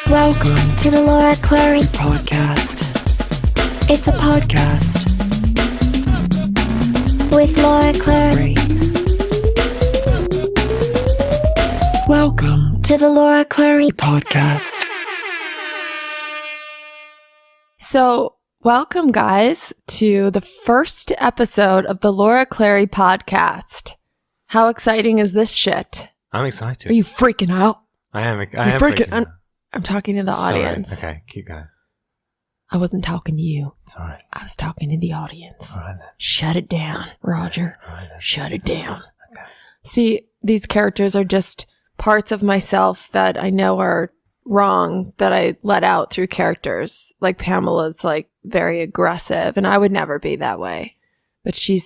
Welcome to the Laura Clery podcast. It's a podcast with Laura Clery. Welcome to the Laura Clery podcast. So, welcome guys to the first episode of the Laura Clery podcast. How exciting is this shit? I'm excited. Are you freaking out? I am You're freaking out. I'm talking to the audience. Okay, keep going. I wasn't talking to you. It's all right. I was talking to the audience. All right then. Shut it down, Roger. All right then. Shut it down. Okay. See, these characters are just parts of myself that I know are wrong that I let out through characters. Like Pamela's like very aggressive, and I would never be that way. But she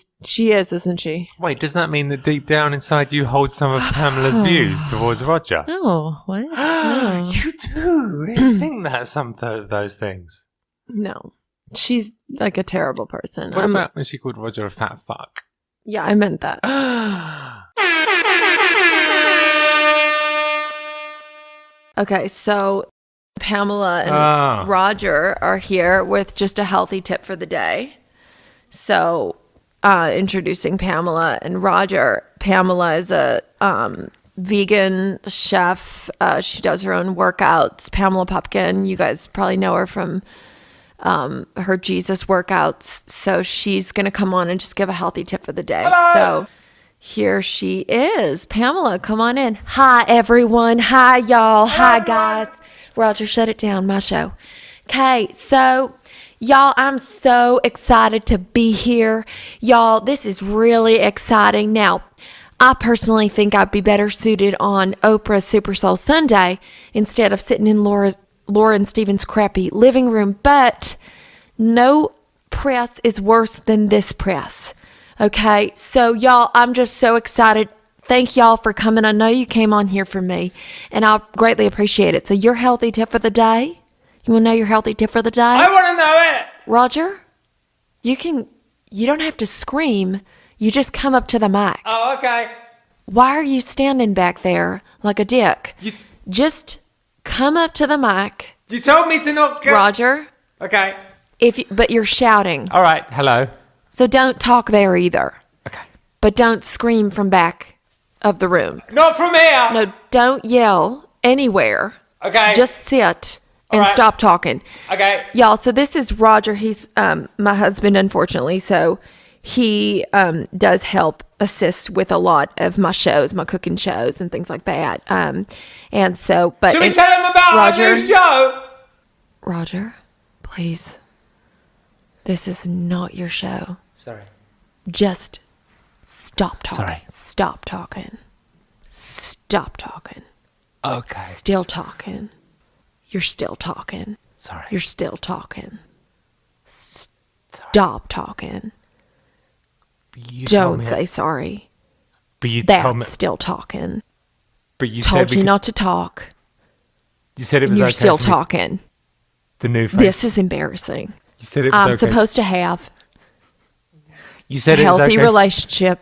is, isn't she? Wait, does that mean that deep down inside you hold some of Pamela's views towards Roger? Oh, what? No. You do really think that some of those things? No. She's like a terrible person. What about when she called Roger a fat fuck? Yeah, I meant that. Okay, so Pamela and Roger are here with just a healthy tip for the day. So, introducing Pamela and Roger. Pamela is a vegan chef. She does her own workouts. Pamela Pupkin, you guys probably know her from her Jesus workouts. So she's going to come on and just give a healthy tip for the day. Hello. So here she is. Pamela, come on in. Hi, everyone. Hi, y'all. Hi, guys. Roger, shut it down. My show. Okay, so y'all, I'm so excited to be here. Y'all, this is really exciting. Now, I personally think I'd be better suited on Oprah's Super Soul Sunday instead of sitting in Laura and Steven's crappy living room. But no press is worse than this press. Okay, so y'all, I'm just so excited. Thank y'all for coming. I know you came on here for me, and I greatly appreciate it. So your healthy tip for the day? You want to know your healthy tip for the day? I want to know it! Roger, you don't have to scream. You just come up to the mic. Oh, okay. Why are you standing back there like a dick? Just come up to the mic. You told me to not go. Roger. Okay. But you're shouting. All right, hello. So don't talk there either. Okay. But don't scream from back of the room. Not from here! No, don't yell anywhere. Okay. Just sit and right. stop talking. Okay. Y'all, so this is Roger. He's my husband, unfortunately. So he does help assist with a lot of my shows, my cooking shows and things like that. And so, but... Should we tell him about Roger, our new show? Roger, please. This is not your show. Sorry. Just stop talking. Sorry. Stop talking. Stop talking. Okay. Still talking. You're still talking. Sorry. You're still talking. Stop talking. Don't say sorry. But you told me. That's still talking. But you Told said you not to talk. You said it was You're okay still for me- talking. The new face. This is embarrassing. You said it was I'm okay. supposed to have You said a it was healthy okay. relationship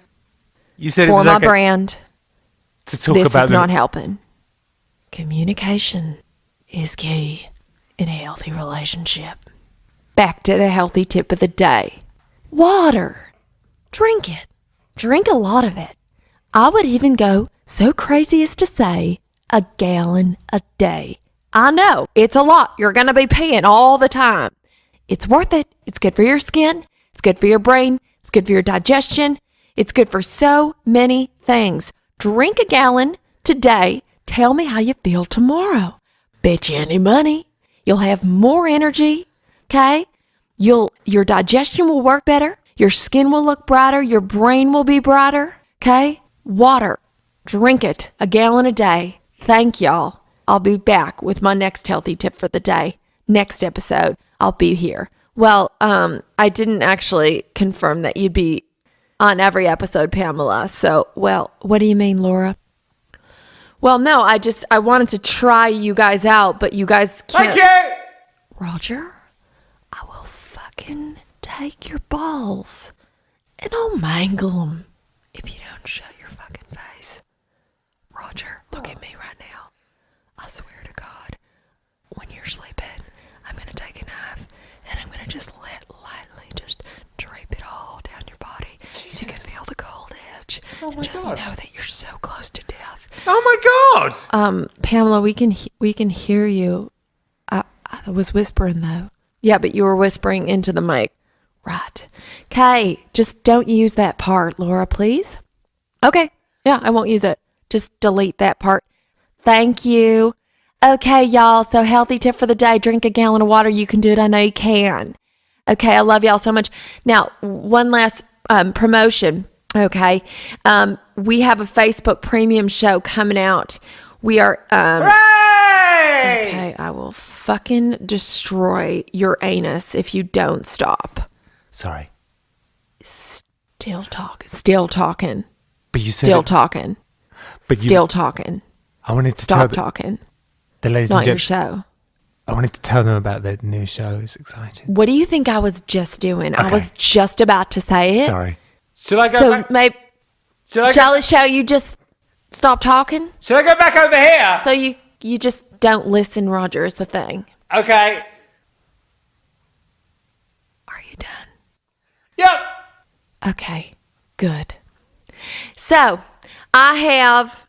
You said it for was my okay brand. to talk This about is the- not helping. Communication is key in a healthy relationship. Back to the healthy tip of the day. Water. Drink it. Drink a lot of it. I would even go so crazy as to say a gallon a day. I know, it's a lot. You're going to be peeing all the time. It's worth it. It's good for your skin. It's good for your brain. It's good for your digestion. It's good for so many things. Drink a gallon today. Tell me how you feel tomorrow. Bet you any money. You'll have more energy. Okay? Your digestion will work better. Your skin will look brighter. Your brain will be brighter. Okay? Water. Drink it. A gallon a day. Thank y'all. I'll be back with my next healthy tip for the day. Next episode, I'll be here. Well, I didn't actually confirm that you'd be on every episode, Pamela. So, well, what do you mean, Laura? Well, no, I wanted to try you guys out, but you guys can't. Thank you! Roger, I will fucking take your balls and I'll mangle them if you don't shut your fucking face. Roger, look at me right now. I swear to God. my Just God. know that you're so close to death. Oh my God. Pamela, we can hear you. I was whispering though. Yeah, but you were whispering into the mic. Right. Okay, just don't use that part, Laura, please. Okay. Yeah, I won't use it. Just delete that part. Thank you. Okay, y'all. So healthy tip for the day. Drink a gallon of water. You can do it. I know you can. Okay, I love y'all so much. Now, one last promotion. Okay. We have a Facebook premium show coming out. We are... Hooray! Okay, I will fucking destroy your anus if you don't stop. Sorry. Still talking. But you said Still it- talking. But Still talking. I wanted to Stop tell talking. the ladies Not and your gentlemen. show. I wanted to tell them about the new show. It's exciting. What do you think I was just doing? I Okay. was just about to say it. Sorry. Should I go So back? maybe shall you just stop talking? Should I go back over here? So you just don't listen, Roger, is the thing. Okay. Are you done? Yep. Okay, good. So I have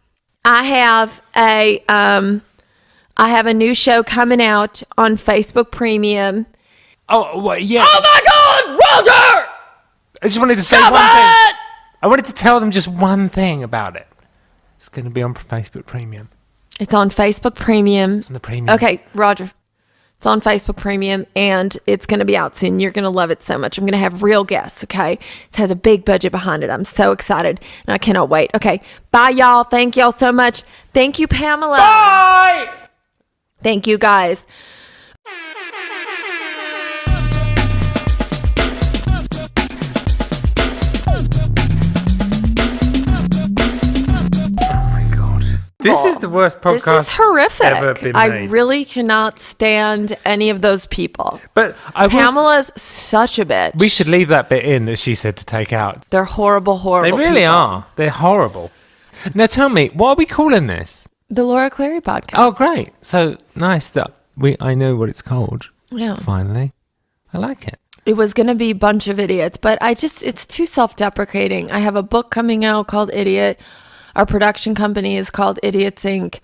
a new show coming out on Facebook Premium. Oh, well, yeah. Oh my God, Roger! I just wanted to say Stop one thing. it! I wanted to tell them just one thing about it. It's going to be on Facebook Premium. It's on Facebook Premium. It's on the premium. Okay, Roger. It's on Facebook Premium, and it's going to be out soon. You're going to love it so much. I'm going to have real guests, okay? It has a big budget behind it. I'm so excited, and I cannot wait. Okay, bye, y'all. Thank y'all so much. Thank you, Pamela. Bye! Thank you, guys. This is the worst podcast This is horrific. ever been I made. really cannot stand any of those people. But I Pamela's such a bitch. We should leave that bit in that she said to take out. They're horrible, horrible They really people. are. They're horrible. Now tell me, what are we calling this? The Laura Clery podcast. Oh, great. So nice that I know what it's called. Yeah. Finally. I like it. It was going to be a bunch of idiots, but it's too self-deprecating. I have a book coming out called Idiot. Our production company is called Idiots Inc.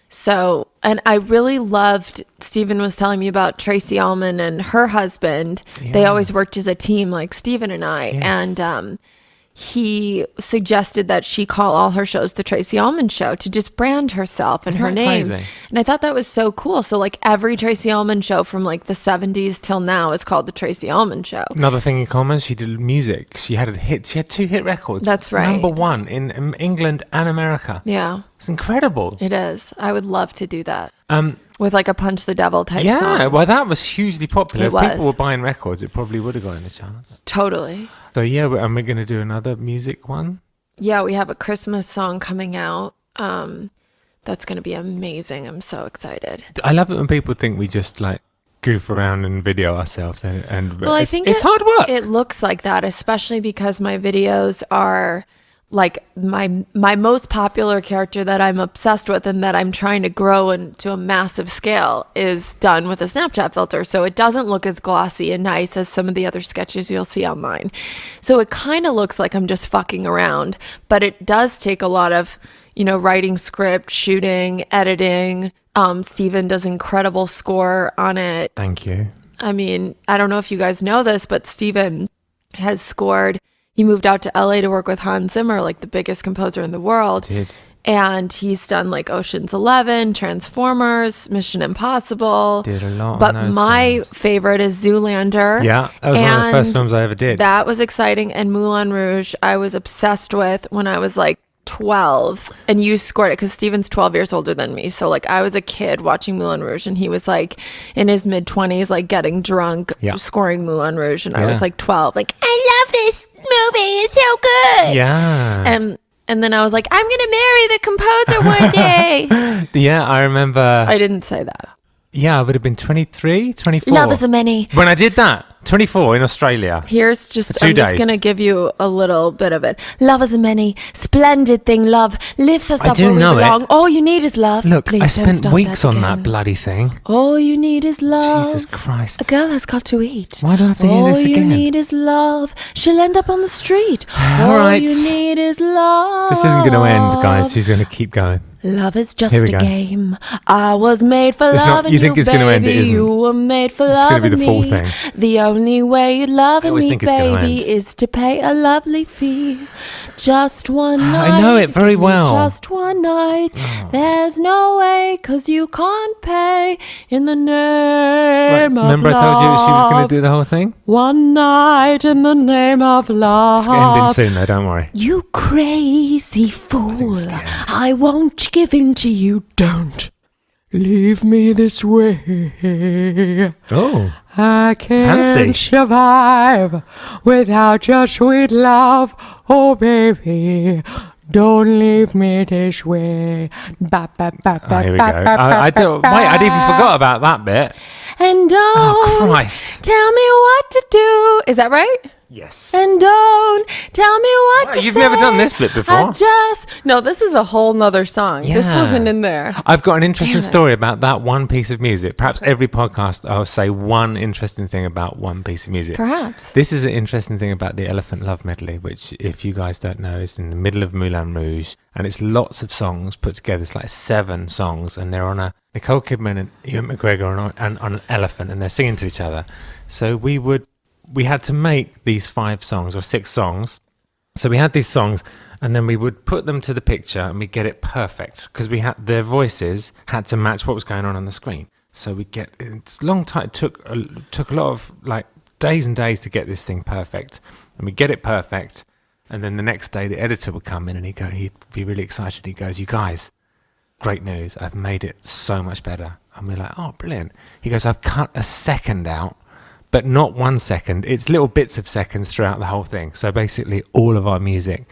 So, and I really loved, Stephen was telling me about Tracy Ullman and her husband. Yeah. They always worked as a team like Stephen and I. Yes. And he suggested that she call all her shows the Tracy Ullman Show to just brand herself and Isn't her that name. crazy? And I thought that was so cool. So like every Tracy Ullman show from like the 70s till now is called the Tracy Ullman Show. Another thing in common, she did music. She had a hit. She had 2 hit records. That's right. #1 in England and America. Yeah, It's incredible. it is. I would love to do that Um, with like a Punch the Devil type yeah, song. well, that was hugely popular. It If was. people were buying records, it probably would have got in the charts. Totally. So yeah, and we're going to do another music one. Yeah, we have a Christmas song coming out. That's going to be amazing. I'm so excited. I love it when people think we just like goof around and video ourselves, and Well, I it's, think it's hard work. It looks like that, especially because my videos are like my most popular character that I'm obsessed with and that I'm trying to grow into a massive scale is done with a Snapchat filter. So it doesn't look as glossy and nice as some of the other sketches you'll see online. So it kind of looks like I'm just fucking around, but it does take a lot of, writing script, shooting, editing. Steven does incredible score on it. Thank you. I mean, I don't know if you guys know this, but Steven has scored. He moved out to LA to work with Hans Zimmer, like the biggest composer in the world. Did. And he's done like Ocean's 11, Transformers, Mission Impossible. Did a lot on But those my films. favorite is Zoolander. Yeah, that was one of the first And films I ever did. That was exciting. And Moulin Rouge, I was obsessed with when I was like 12, and you scored it because Steven's 12 years older than me. So like I was a kid watching Moulin Rouge, and he was like in his mid 20s, like getting drunk, Yeah. scoring Moulin Rouge, and I Yeah. was like 12, like I love this movie, it's so good. Yeah. And then I was like, I'm gonna marry the composer one day. Yeah, I remember. I didn't say that. Yeah, I would have been 23, 24. Love is a many. When I did that. 24 in Australia. Here's just, For 2 I'm just days. going to give you a little bit of it. Love is a many splendid thing. Love lifts us I up do where we know it. belong. All you need is love. Look, Please I don't spent stop weeks on that again. bloody thing. All you need is love. Jesus Christ. A girl has got to eat. Why do I have to hear this again? All you need is love. She'll end up on the street. All All right. you need is love. This isn't going to end, guys. She's going to keep going. Love is just Here we a go. game. I was made for It's not- loving you think it's baby. gonna end, it isn't. You were made for It's loving gonna be the full me. thing. The only way you love always me, think it's gonna baby, end. is to pay a lovely fee. Just one night. I know it very give me well. Just one night. There's no way, 'cause you can't pay in the name of Remember I love. told you she was going to do the whole thing? One night in the name of love. It's ending soon, though. Don't worry. You crazy fool. I won't give in to you. Don't leave me this way. Oh, I can't Fancy. survive without your sweet love. Oh, baby, don't leave me this way. Ba, ba, ba, ba, here we ba, go. ba, I ba, don't, ba, wait, I'd even forgot about that bit. And don't Oh, Christ. tell me what to do. Is that right? Yes. And don't tell me what Wow, to you've say. never done this bit before. No, this is a whole nother song. This Yeah. wasn't in there. I've got an interesting Damn it. story about that one piece of music. Perhaps every podcast I'll say one interesting thing about one piece of music. Perhaps. This is an interesting thing about the Elephant Love Medley, which, if you guys don't know, is in the middle of Moulin Rouge. And it's lots of songs put together. It's like 7 songs. And they're on a Nicole Kidman and Ewan McGregor on an elephant. And they're singing to each other. So we had to make these 5 songs or 6 songs. So we had these songs, and then we would put them to the picture and we'd get it perfect because we had their voices had to match what was going on the screen. So it's a long time. It took a lot of like days and days to get this thing perfect, and we get it perfect. And then the next day, the editor would come in and he'd be really excited. He goes, "You guys, great news! I've made it so much better." And we're like, "Oh, brilliant!" He goes, "I've cut a second out." But not 1 second. It's little bits of seconds throughout the whole thing. So basically, all of our music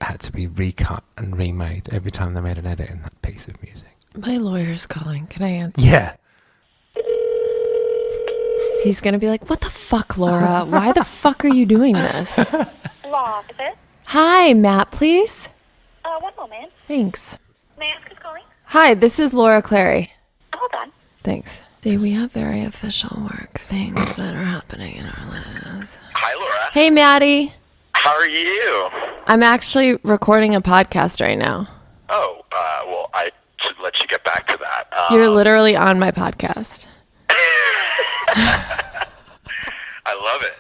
had to be recut and remade every time they made an edit in that piece of music. My lawyer's calling. Can I answer? Yeah. He's going to be like, what the fuck, Laura? Why the fuck are you doing this? Law office. Hi, Matt, please. One moment. Thanks. May I ask who's calling? Hi, this is Laura Clery. Hold on. Thanks. We have very official work things that are happening in our lives. Hi, Laura. Hey, Maddie. How are you? I'm actually recording a podcast right now. Oh, well, I should let you get back to that. You're literally on my podcast. I love it.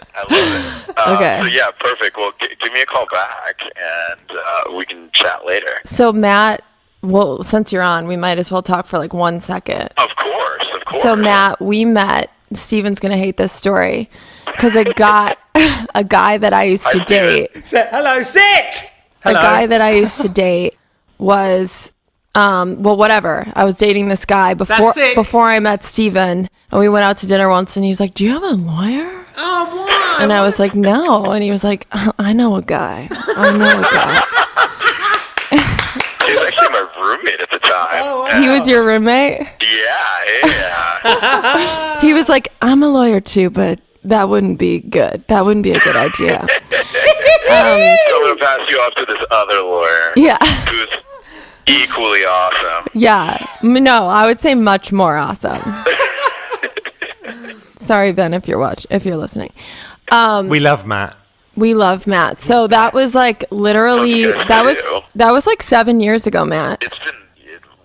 Okay. So, yeah, perfect. Well, give me a call back, and we can chat later. So, Matt, well, since you're on, we might as well talk for like 1 second. Of course. So, Matt, we met. Steven's going to hate this story because a guy that I used to date. Say, hello, sick! Hello. A guy that I used to date was, well, whatever. I was dating this guy before I met Steven, and we went out to dinner once, and he was like, "Do you have a lawyer?" Oh, why? And I was like, "No." And he was like, "I know a guy. He was actually my roommate at the time. Oh, wow. He was your roommate? Yeah. He was like, "I'm a lawyer too, but that wouldn't be good. That wouldn't be a good idea." I'm going to pass you off to this other lawyer. Yeah. Who's equally awesome. Yeah. No, I would say much more awesome. Sorry, Ben, if you're listening. We love Matt. We love Matt. So that was like literally that was like 7 years ago, Matt. It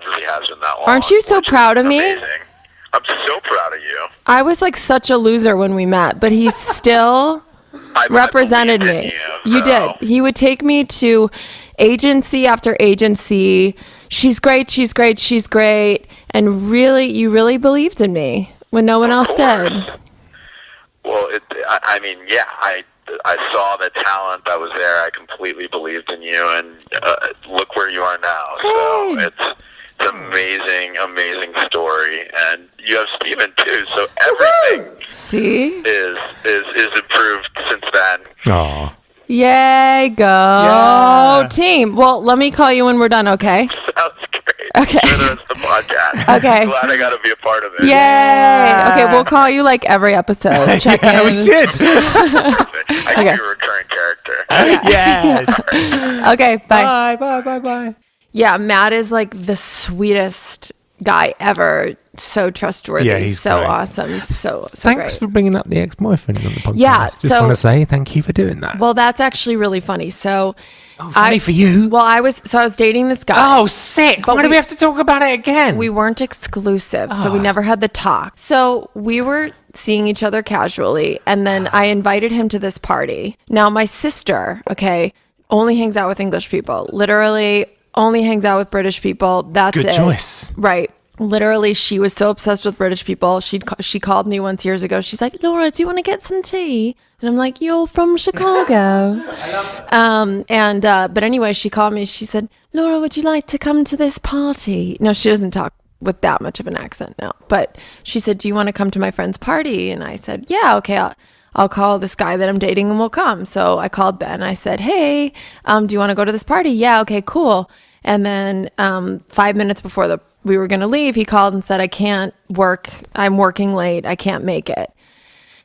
really has been that long. Aren't you so which is proud of me? amazing. I'm so proud of you. I was like such a loser when we met, but he still represented me. You did. He would take me to agency after agency. She's great. She's great. She's great. And really, you really believed in me when no one else did. Well, I mean, yeah, I saw the talent that was there. I completely believed in you, and look where you are now. So it's amazing, amazing story, and you have Steven too. So everything is improved since then. Aw. Yay, go Yeah. team. Well, let me call you when we're done, okay? Sounds great. Okay. For the rest of the podcast. Okay. I'm glad I got to be a part of it. Yay! Okay, we'll call you like every episode. Check in. We should. I can be a recurring character. Yes. Okay, bye. Bye. Yeah, Matt is like the sweetest guy ever. So trustworthy. Yeah, he's so great. awesome. So Thanks great. for bringing up the ex-boyfriend on the podcast. Yeah, Just so- want to say thank you for doing that. Well, that's actually really funny. So, Funny for you. Well, I was dating this guy. Oh, sick. Why do we have to talk about it again? We weren't exclusive, so we never had the talk. So we were seeing each other casually, and then I invited him to this party. Now, my sister, okay, only hangs out with English people. Literally only hangs out with British people. That's Good it. choice. Right. Literally, she was so obsessed with British people. She called me once years ago. She's like, Laura, do you want to get some tea? And I'm like, you're from Chicago. But anyway, she called me. She said, Laura, would you like to come to this party? No, she doesn't talk with that much of an accent now. But she said, do you want to come to my friend's party? And I said, yeah, okay, I'll call this guy that I'm dating and we'll come. So I called Ben. I said, hey, do you want to go to this party? Yeah, okay, cool. And then 5 minutes before we were going to leave, he called and said, I can't work. I'm working late. I can't make it.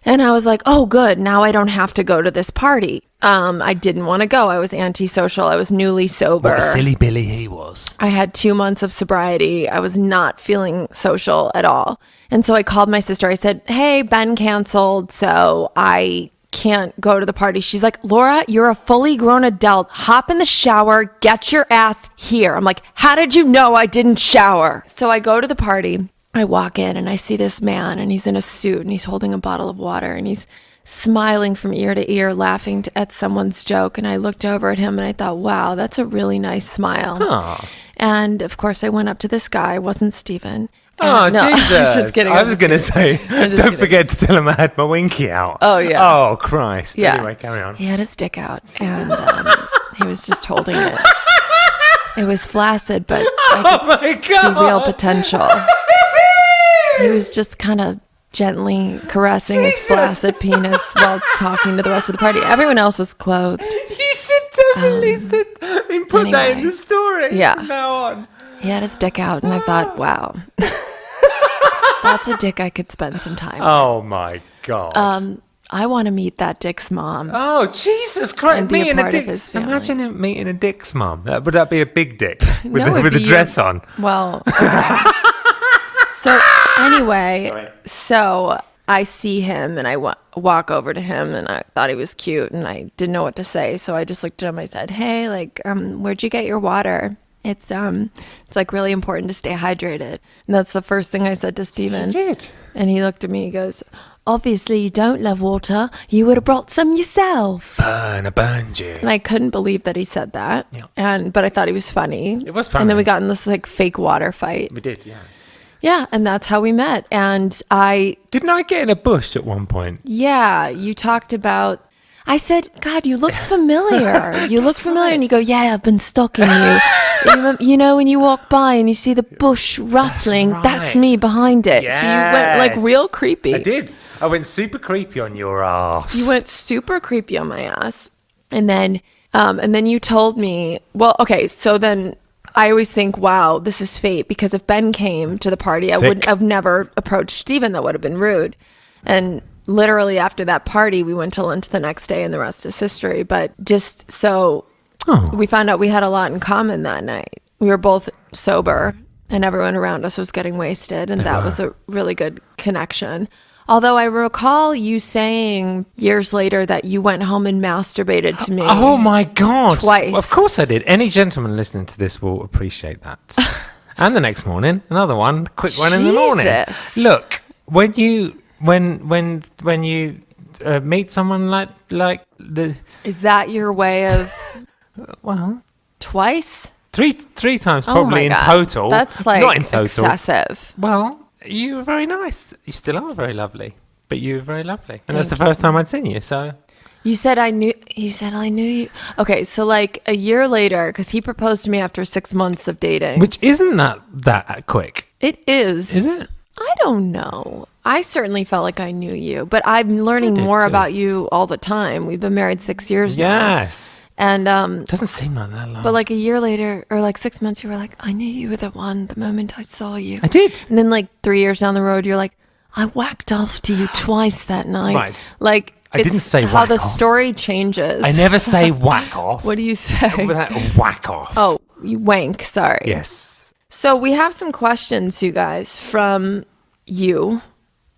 And I was like, oh, good. Now I don't have to go to this party. I didn't want to go. I was antisocial. I was newly sober. What a silly Billy he was. I had 2 months of sobriety. I was not feeling social at all. And so I called my sister. I said, hey, Ben canceled, so I can't go to the party. She's like, Laura, you're a fully grown adult. Hop in the shower, get your ass here. I'm like, how did you know I didn't shower? So I go to the party. I walk in and I see this man and he's in a suit and he's holding a bottle of water and he's smiling from ear to ear, laughing at someone's joke. And I looked over at him and I thought, wow, that's a really nice smile. Oh. And of course I went up to this guy. It wasn't Steven. Oh, No, Jesus. I'm just kidding. I was going to say, don't kidding. forget to tell him I had my winky out. Oh, yeah. Oh, Christ. Yeah. Anyway, carry on. He had his dick out and he was just holding it. It was flaccid, but I could see real potential. He was just kind of gently caressing his flaccid penis while talking to the rest of the party. Everyone else was clothed. You should definitely put that in anyway. the story Yeah. from now on. He had his dick out, and I thought, wow, that's a dick I could spend some time with. Oh, my God. I want to meet that dick's mom. Oh, Jesus Christ. And be a Meeting part of dick. his family. Imagine him meeting a dick's mum. Would that be a big dick? With, No, it'd with a be dress on? Well, okay. So anyway, so I see him and I walk over to him and I thought he was cute and I didn't know what to say. So I just looked at him. I said, hey, like, where'd you get your water? It's like really important to stay hydrated. And that's the first thing I said to Steven. You did. And he looked at me, he goes, obviously you don't love water. You would have brought some yourself. I burned you. And I couldn't believe that he said that. Yeah. But I thought he was funny. It was funny. And then we got in this like fake water fight. We did, yeah. Yeah, and that's how we met. And Didn't I get in a bush at one point? yeah, you talked about, I said, God, you look familiar. You look familiar. And you go, yeah, I've been stalking you. You know, when you walk by and you see the bush rustling, that's right. me behind it. So you went like real creepy. I did. I went super creepy on your ass. You went super creepy on my ass. And then you told me, well, okay, so then I always think, wow, this is fate, because if Ben came to the party, I wouldn't have never approached Steven. That would have been rude. And literally after that party, we went to lunch the next day and the rest is history. But just so we found out we had a lot in common that night. We were both sober and everyone around us was getting wasted. And that was a really good connection. Although I recall you saying years later that you went home and masturbated to me. Oh my God. Twice. Well, of course I did. Any gentleman listening to this will appreciate that. And the next morning, another one, quick one in the morning. Jesus. Look, when you meet someone like the Is that your way of well, twice? three times Oh probably my in God. total. That's like not in total. excessive. Well, you were very nice. You still are very lovely. But you were very lovely. And that's the first time I'd seen you, so You said I knew you. Okay, so like a year later, because he proposed to me after 6 months of dating. which isn't that quick. It is. Is it? I don't know. I certainly felt like I knew you, but I'm learning did more too. about you all the time. We've been married 6 years now. Yes. And Doesn't seem like that long. but like a year later or like 6 months, you were like, I knew you were the one the moment I saw you. I did. And then like 3 years down the road, you're like, I whacked off to you twice that night. Right. Like I didn't it's say how whack the off. story changes. I never say whack off. What do you say? With that whack off. Oh, you wank. Sorry. Yes. So we have some questions, you guys, from you.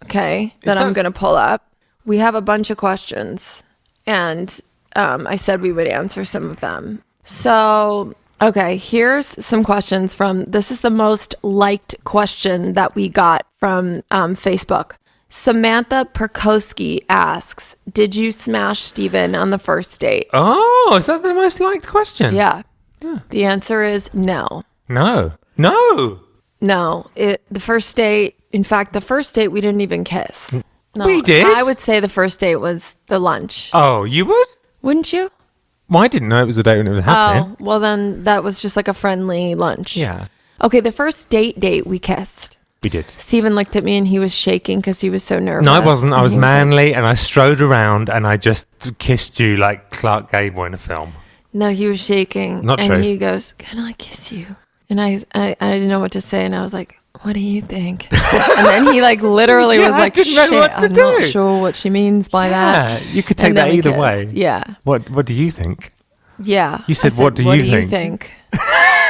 Okay, that I'm that- going to pull up. We have a bunch of questions, and I said we would answer some of them. So, okay, here's some questions from, this is the most liked question that we got from Facebook. Samantha Perkowski asks, did you smash Steven on the first date? Oh, is that the most liked question? Yeah. The answer is no. No. No. The first date, in fact, the first date we didn't even kiss. No, We did? I would say the first date was the lunch. Oh, you would? Wouldn't you? Well, I didn't know it was the date when it was happening. Oh, well then that was just like a friendly lunch. Yeah. Okay, the first date we kissed. We did. Steven looked at me and he was shaking because he was so nervous. No, I wasn't. I And was he like, manly and I strode around and I just kissed you like Clark Gable in a film. no, he was shaking. Not and true. he goes, "Can I kiss you?" And I didn't know what to say, and I was like, "What do you think?" And then he like literally Yeah, was I like, didn't know "Shit, what to I'm do." not sure what she means by that." Yeah, you could take And then that we either way. kissed. Yeah, What do you think? yeah. You said, I "What do you think?"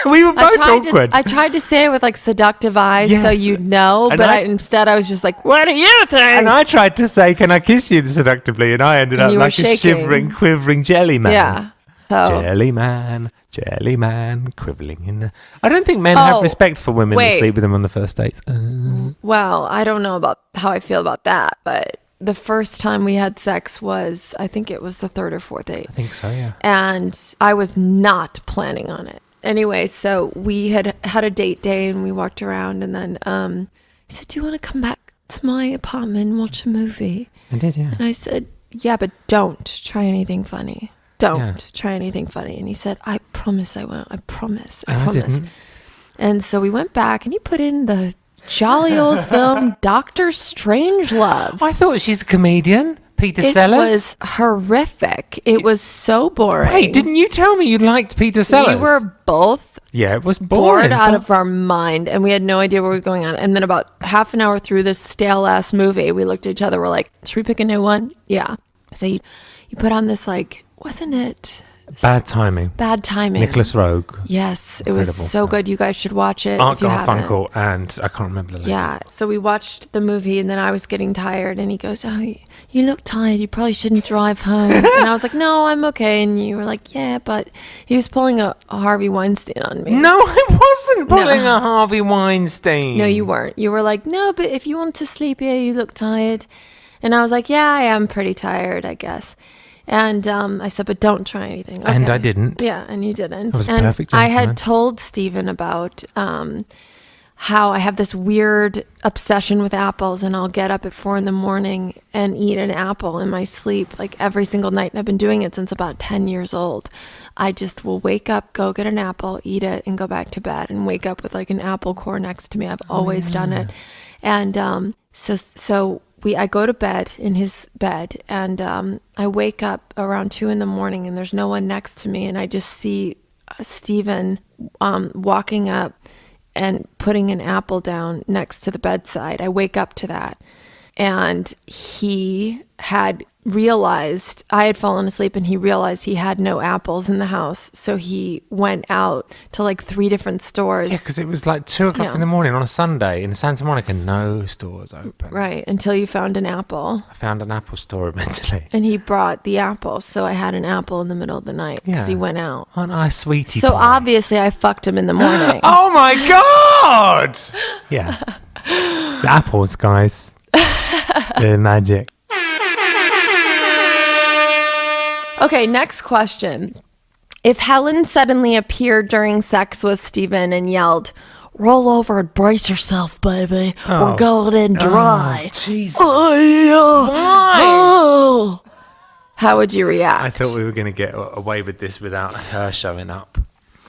We were both awkward. I tried to say it with like seductive eyes so Yes. you'd know, And but I- instead I was just like, "What do you think?" and I tried to say, "Can I kiss you?" seductively, and I ended And up you were like a shaking. shivering, quivering jelly man. Yeah. So Jelly man, quivering in the. I don't think men Oh, have respect for women that wait. sleep with them on the first dates. well, I don't know about how I feel about that, but the first time we had sex was, I think it was the third or fourth date. I think so, yeah. And I was not planning on it. Anyway, so we had a date day and we walked around and then he said, "Do you want to come back to my apartment and watch a movie?" I did, yeah. And I said, "Yeah, but don't try anything funny. Don't Yeah. try anything funny." And he said, "I promise I won't. I promise. I And I promise." didn't. And so we went back and he put in the jolly old film Dr. Strangelove. I thought she's a comedian. Peter It Sellers. was horrific. It was so boring. Wait, didn't you tell me you liked Peter Sellers? We were both Yeah, it was bored boring. out of our mind and we had no idea what was going on. And then about half an hour through this stale ass movie, we looked at each other, we're like, "Should we pick a new one?" Yeah. So you put on this, like, wasn't it Bad timing. Bad Timing? Nicholas Rogue, Yes, it was Incredible so film. good. You guys should watch it Art if you haven't. Garfunkel, and I can't remember the name. Yeah, so we watched the movie and then I was getting tired and he goes, "Oh, you look tired. You probably shouldn't drive home." And I was like, "No, I'm okay." And you were like, "Yeah," but he was pulling a Harvey Weinstein on me. No, I wasn't pulling a Harvey Weinstein. No, you weren't. You were like, "No, but if you want to sleep here, you look tired." And I was like, "Yeah, I am pretty tired, I guess." And I said, "But don't try anything." Okay. And I didn't. Yeah, and you didn't. I was a and perfect I gentleman. had told Steven about how I have this weird obsession with apples and I'll get up at 4 a.m. and eat an apple in my sleep like every single night. And I've been doing it since about 10 years old. I just will wake up, go get an apple, eat it, and go back to bed and wake up with like an apple core next to me. I've always done it. And I go to bed in his bed and I wake up around 2 a.m. and there's no one next to me. And I just see Steven walking up and putting an apple down next to the bedside. I wake up to that. And he had realized I had fallen asleep and he realized he had no apples in the house. So he went out to like 3 different stores. Yeah, because it was like 2 o'clock in the morning on a Sunday in Santa Monica. No stores open. Right, until you found an apple. I found an Apple store eventually. And he brought the apple. So I had an apple in the middle of the night because Yeah. he went out. Aren't I a sweetie So pie? obviously I fucked him in the morning. Oh my God! Yeah. The apples, guys. They're magic. Okay, next question. If Helen suddenly appeared during sex with Steven and yelled, "Roll over and brace yourself, baby. Oh. We're going in dry." Jesus. Oh. How would you react? I thought we were going to get away with this without her showing up.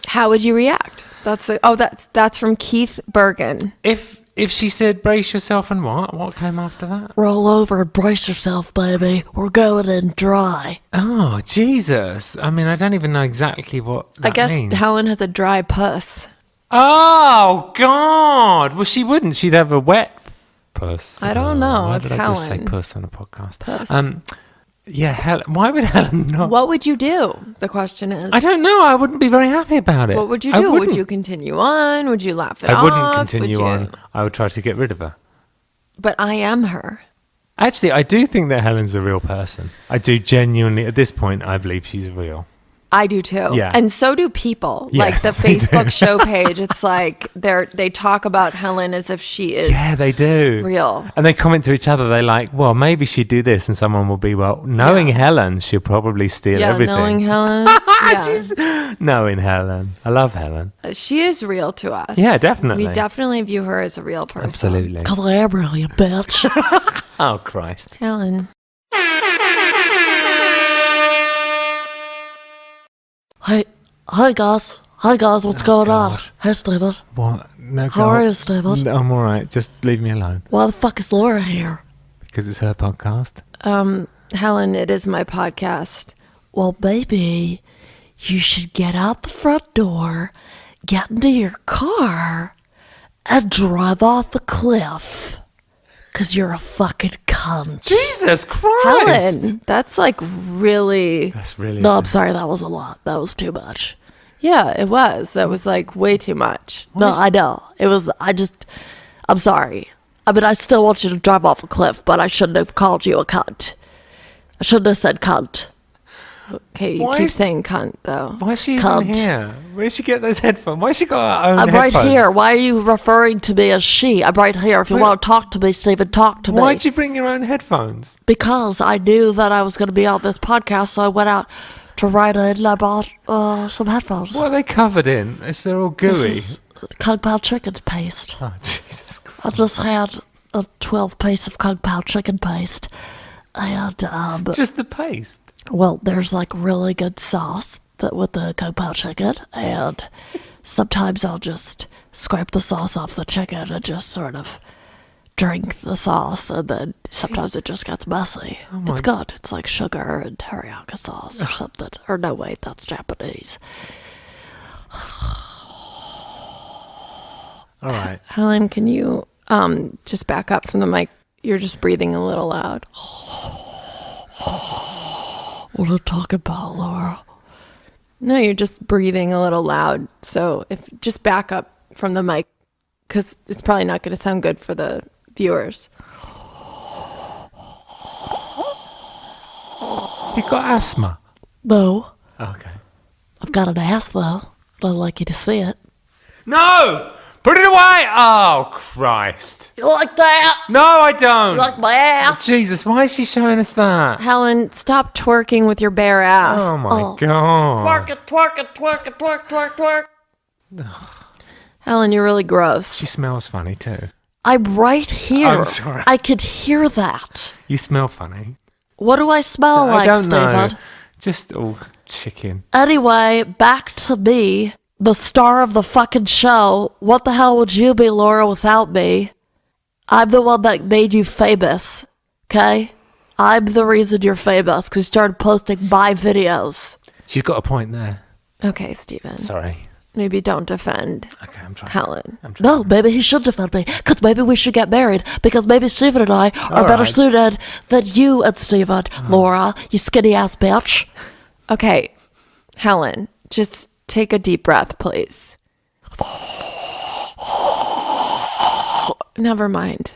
How would you react? That's from Keith Bergen. If if she said brace yourself and what came after that? Roll over and brace yourself, baby. We're going in dry. Oh, Jesus. I mean, I don't even know exactly what that I guess means. Helen has a dry puss. Oh, God. Well, she wouldn't. She'd have a wet puss. I don't know. Why It's did I just say Helen. puss on a podcast? Puss. Yeah, Helen. Why would Helen not? What would you do? The question is. I don't know. I wouldn't be very happy about it. What would you I do? Would wouldn't. you continue on? Would you laugh it off? I wouldn't continue Would you- on. I would try to get rid of her. But I am her. Actually, I do think that Helen's a real person. I do genuinely, at this point, I believe she's real. I do too. Yeah. And so do people. Yes, like the they Facebook do. show page, it's like they talk about Helen as if she is Yeah, they do. real. And they comment to each other. They're like, well, maybe she'd do this. And someone will be, well, knowing Helen, she'll probably steal Yeah, everything. knowing Helen. Yeah. She's knowing Helen. I love Helen. She is real to us. Yeah, definitely. We definitely view her as a real person. Absolutely. Because I am really a bitch. Oh, Christ. Helen. Hi guys. What's going on? God. Hey, Steven. What? No, How are you, Steven? No, I'm all right. Just leave me alone. Why the fuck is Laura here? Because it's her podcast. Helen, it is my podcast. Well, baby, you should get out the front door, get into your car, and drive off the cliff. Because you're a fucking cunt. Jesus Christ. Helen, that's like really. That's really... No, I'm sorry, that was a lot. That was too much. Yeah, it was. That was like way too much. No, I know. It was, I'm sorry. I mean, I still want you to drive off a cliff, but I shouldn't have called you a cunt. I shouldn't have said cunt. Okay, you Why keep is- saying cunt though. Why is she even Cunt. here? Where did she get those headphones? Why has she got her own I'm headphones? right here. Why are you referring to me as she? I'm right here. If you Wait. want to talk to me, Stephen, talk to me. Why'd you bring your own headphones? Because I knew that I was going to be on this podcast, so I went out to write it and I bought some headphones. What are they covered in? They're all gooey. This is Kung Pao chicken paste. Oh, Jesus Christ. I just had a 12 piece of Kung Pao chicken paste. And, Just the paste. well, there's like really good sauce with the Kung Pao chicken. And sometimes I'll just scrape the sauce off the chicken and just sort of drink the sauce. And then sometimes it just gets messy. my- It's good. It's like sugar and teriyaki sauce or something. Or no, wait, that's Japanese. All right. Helen, can you just back up from the mic? You're just breathing a little loud. What are you talking about, Laura? No, you're just breathing a little loud. So if just back up from the mic, because it's probably not going to sound good for the viewers. You got asthma. No. Okay. I've got an ass, though. I'd like you to see it. No! Put it away! Oh, Christ. You like that? No, I don't. You like my ass? Jesus, why is she showing us that? Helen, stop twerking with your bare ass. Oh, my Oh. God. Twerk it, twerk it, twerk it, twerk, twerk, twerk. Helen, you're really gross. She smells funny, too. I'm right here. I'm sorry. I could hear that. You smell funny. What do I smell I like, don't know. Stephen? Just all chicken. Anyway, back to me, the star of the fucking show. What the hell would you be, Laura, without me? I'm the one that made you famous, okay? I'm the reason you're famous, because you started posting my videos. She's got a point there. Okay, Steven. Sorry. Maybe don't defend Okay, I'm trying. Helen. I'm trying. No, maybe he should defend me, because maybe we should get married, because maybe Stephen and I are All better right. suited than you and Stephen. Laura, you skinny-ass bitch. Okay, Helen, just take a deep breath, please. Never mind.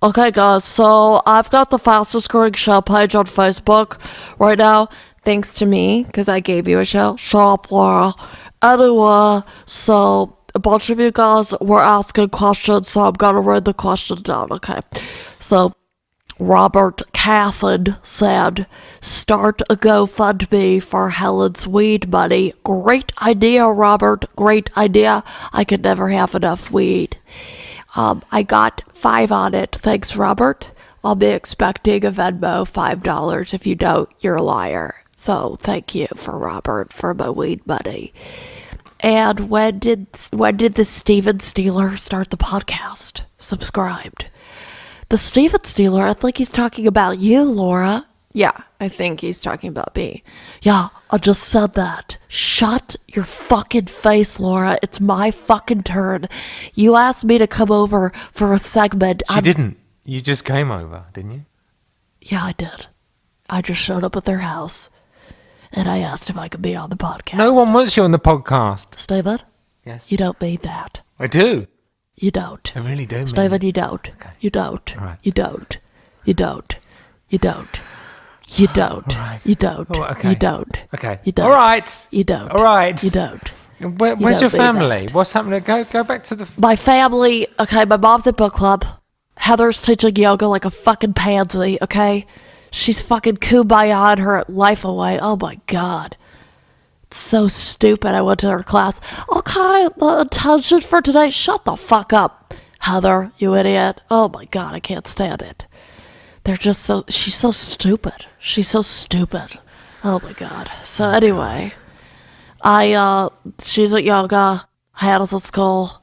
Okay, guys, so I've got the fastest growing show page on Facebook right now. Thanks to me, because I gave you a show. Shut up, Laura. Anyway, so a bunch of you guys were asking questions, so I'm gonna read the question down, okay? So, Robert Cathan said, start a GoFundMe for Helen's weed money. Great idea, Robert. Great idea. I could never have enough weed. I got 5 on it. Thanks, Robert. I'll be expecting a Venmo $5. If you don't, you're a liar. So thank you for Robert for my weed money. And when did the Steven Steeler start the podcast? Subscribed. The Steven Steeler, I think he's talking about you, Laura. Yeah, I think he's talking about me. Yeah, I just said that. Shut your fucking face, Laura. It's my fucking turn. You asked me to come over for a segment. She didn't. You just came over, didn't you? Yeah, I did. I just showed up at their house, and I asked if I could be on the podcast. No one wants you on the podcast. Steven? Yes. You don't mean that. I do. You don't. I really do. Steven, you don't. Okay. You don't. All right. You don't. You don't. You don't. You don't. All right. You don't. Oh, okay. You don't. Okay. You don't. All right. You don't. All right. You don't. Where's don't your do family? that. What's happening? Go back to the... My family, okay, my mom's at book club. Heather's teaching yoga like a fucking pansy, okay? She's fucking kumbaya her life away. Oh my God. It's so stupid. I went to her class. Okay, the attention for today. Shut the fuck up, Heather, you idiot. Oh my God, I can't stand it. They're just so, she's so stupid. She's so stupid. Oh my God. So anyway, she's at yoga. Hannah's at school.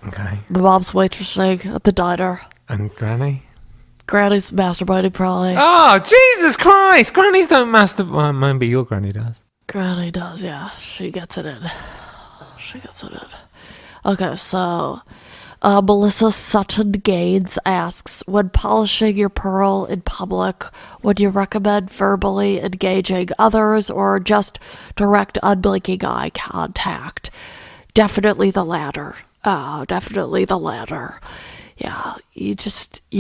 Okay. My mom's waitressing at the diner. And Granny? Granny's masturbating probably. Oh, Jesus Christ! Grannies don't masturbate. Well, maybe your granny does. Granny does, yeah. She gets it in. She gets it in. Okay, so Melissa Sutton Gaines asks, when polishing your pearl in public, would you recommend verbally engaging others or just direct unblinking eye contact? Definitely the latter. Definitely the latter. Yeah, you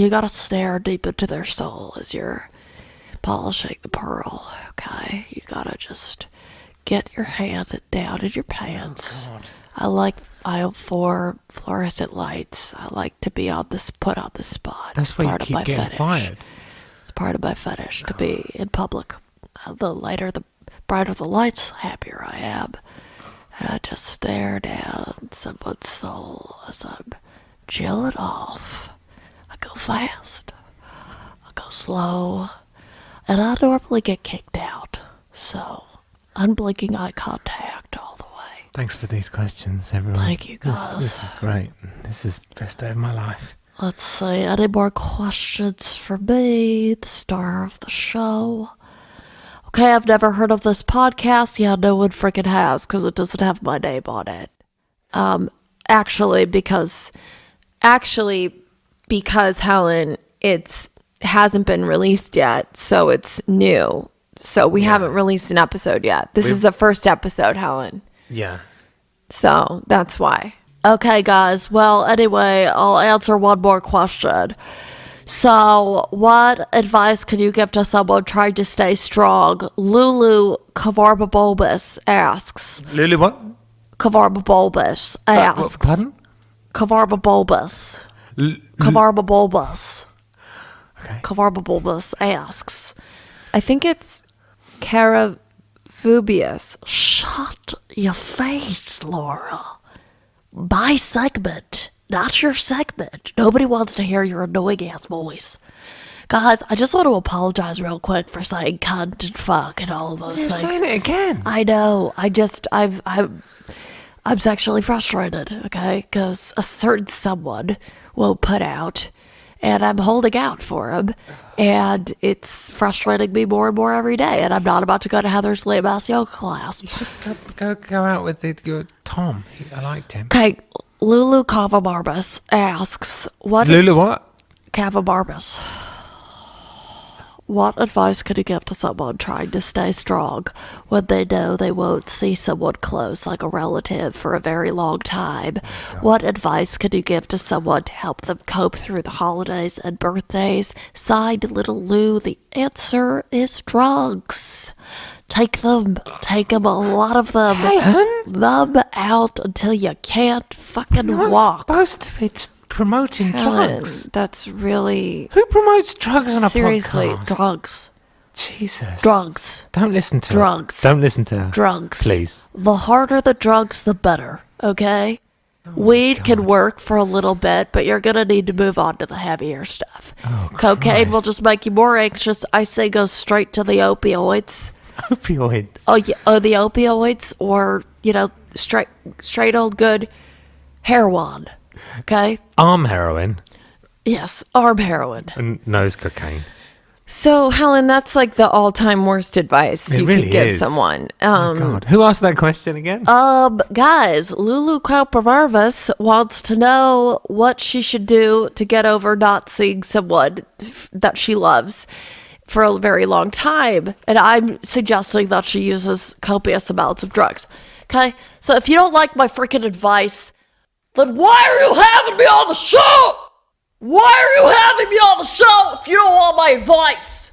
gotta stare deep into their soul as you're polishing the pearl, okay? You gotta just get your hand down in your pants. Oh, I have 4 fluorescent lights. I like to be put on the spot. That's It's why you part of keep my getting fetish. fired. It's part of my fetish to be in public. The brighter the lights, the happier I am. And I just stare down someone's soul as I'm chill it off. I go fast. I go slow. And I normally get kicked out. So, unblinking eye contact all the way. Thanks for these questions, everyone. Thank you, guys. This is great. This is the best day of my life. Let's see, any more questions for me, the star of the show? Okay, I've never heard of this podcast. Yeah, no one freaking has, because it doesn't have my name on it. Actually, because Helen, it hasn't been released yet, so it's new. So we haven't released an episode yet. This is the first episode, Helen. Yeah. So that's why. Okay, guys. Well, anyway, I'll answer one more question. So, what advice can you give to someone trying to stay strong? Lulu Kavarbabulbus asks. Lulu, what? Kavarbabulbus asks. Pardon? Kavarbabulbus. Kavarbabulbus. Okay. Kavarbabulbus asks. I think it's Carafubius. Shut your face, Laura. My segment, not your segment. Nobody wants to hear your annoying ass voice. Guys, I just want to apologize real quick for saying cunt and fuck and all of those You're things. saying it again. I know. I'm sexually frustrated, okay? Because a certain someone won't put out, and I'm holding out for him, and it's frustrating me more and more every day, and I'm not about to go to Heather's lame ass yoga class. You should go out with your Tom. I liked him. Okay, Lulu Cavabarbus asks, Lulu, what? Cavabarbus. What advice could you give to someone trying to stay strong when they know they won't see someone close like a relative for a very long time? What advice could you give to someone to help them cope through the holidays and birthdays? Signed, Little Lou, the answer is drugs. Take them, a lot of them. Helen? Numb out until you can't fucking You're walk. supposed to be promoting Helen, drugs. that's really Who promotes drugs on a seriously podcast? Drugs. Jesus. Drugs. Don't listen to Drugs. her. Don't listen to her. Drugs. Please. The harder the drugs, the better, okay? Weed can work for a little bit, but you're going to need to move on to the heavier stuff. Oh, Cocaine Christ. will just make you more anxious. I say go straight to the opioids. Opioids. Oh, yeah, the opioids, or, straight old good heroin. Okay? Arm heroin Yes, arm heroin. and nose cocaine. So, Helen, that's like the all-time worst advice It you really could give is. someone. Oh, God. Who asked that question again? Guys, Lulu Kaupervarvis wants to know what she should do to get over not seeing someone that she loves for a very long time. And I'm suggesting that she uses copious amounts of drugs. Okay? So if you don't like my freaking advice, then why are you having me on the show? Why are you having me on the show if you don't want my advice?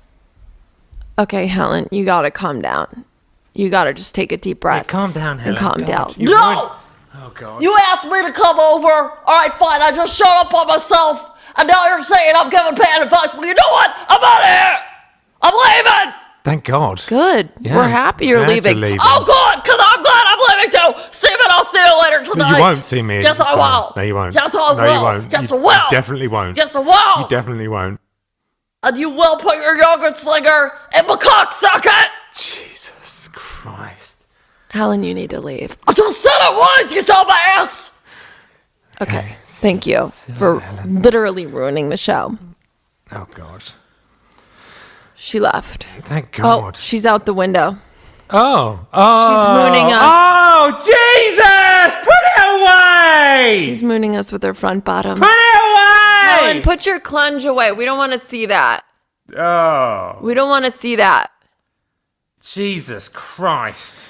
Okay, Helen, you gotta calm down. You gotta just take a deep breath. Calm down, Helen. And calm God, down. you No! ruined- Oh, God. You asked me to come over. All right, fine. I just showed up on myself. And now you're saying I'm giving bad advice. Well, you know what? I'm out of here. I'm leaving. Thank God. Good. Yeah, We're happy you're glad you're leaving. leaving. Oh, good, because I'm glad I'm leaving too. Steven, I'll see you later tonight. You won't see me. Yes, I will. No, you won't. Yes, I will. No, you won't. Yes, You I will. definitely won't. Yes, I will. You definitely won't. And you will put your yogurt slinger in my cock socket. Jesus Christ. Helen, you need to leave. I just said it was, you dumbass. Okay. Thank you for literally ruining the show. Oh, God. She left. Thank Oh, God. she's out the window. Oh. She's mooning us. Oh, Jesus! Put it away! She's mooning us with her front bottom. Put it away! Helen, put your clunge away. We don't want to see that. Oh, We don't want to see that. Jesus Christ.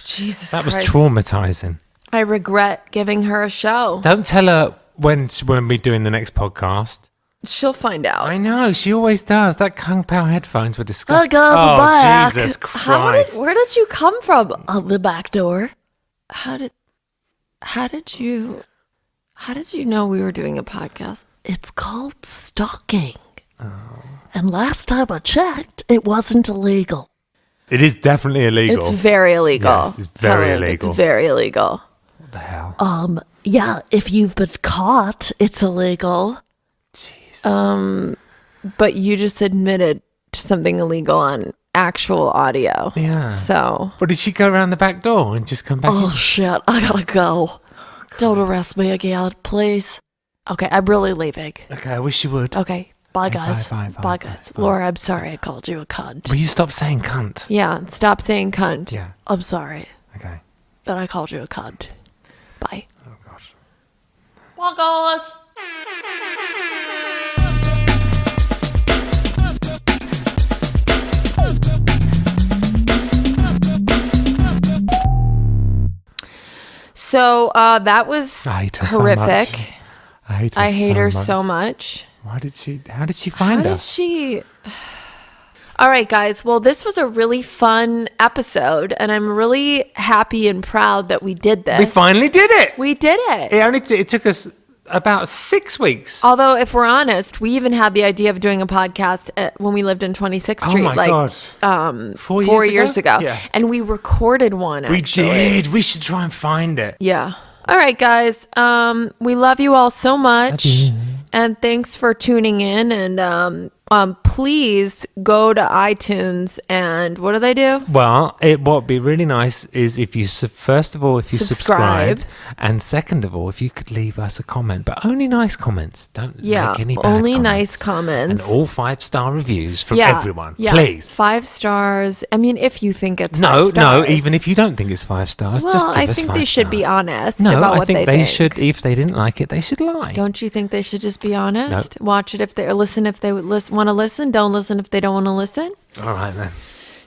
Jesus That was Christ. traumatizing. I regret giving her a show. Don't tell her when we're doing the next podcast. She'll find out. I know, she always does. That Kung Pao headphones were disgusting. guys, I'm back. Jesus Christ. Where did you come from? On the back door. How did you know we were doing a podcast? It's called stalking. And last time I checked, it wasn't illegal. It is definitely illegal. It's very illegal. Yes, it's very Helen, illegal. It's very illegal. What the hell? Yeah, if you've been caught, it's illegal. But you just admitted to something illegal on actual audio. Yeah. So But did she go around the back door and just come back Oh in? shit, I gotta go. Don't arrest me again, please. Okay, I'm really leaving. Okay, I wish you would. Okay, bye guys. bye, Bye guys. bye. Laura, I'm sorry I called you a cunt. Will you stop saying cunt? yeah, stop saying cunt. Yeah. I'm sorry Okay. that I called you a cunt. Bye. Oh, gosh. Bye guys. So that was I hate her so horrific. much. I hate her so much. How did she How find did us? she? All right, guys. Well, this was a really fun episode, and I'm really happy and proud that we did this. We finally did it. We did it. It took us about 6 weeks. Although, if we're honest, we even had the idea of doing a podcast when we lived in 26th Street, Oh my God. 4 years ago. Yeah. And we recorded one. We Actually. did. We should try and find it. Yeah. All right, guys. We love you all so much, and thanks for tuning in. And please go to iTunes and what do they do? Well, what would be really nice is if you first of all if you Subscribe. subscribed, and second of all if you could leave us a comment, but only nice comments. Don't Yeah, make any bad only comments. nice comments. And all 5-star reviews from Yeah, everyone, yeah, please. 5 stars. I mean, if you think it's No, 5 stars. even if you don't think it's 5 stars, Well, just give I us think 5 they should be stars. honest No, about I what think they think. should. If they didn't like it, they should lie. Don't you think they should just be honest? Watch it if they listen if they would want to listen. Don't listen if they don't want to listen. All right then.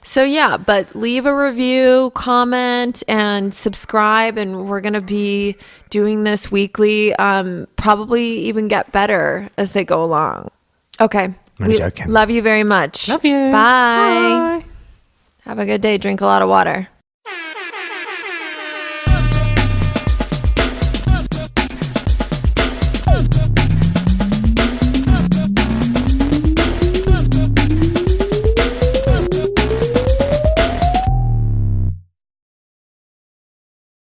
So yeah, but leave a review, comment, and subscribe, and we're gonna be doing this weekly. Probably even get better as they go along. Okay. I'm joking. Love you very much. Love you. Bye. Have a good day. Drink a lot of water.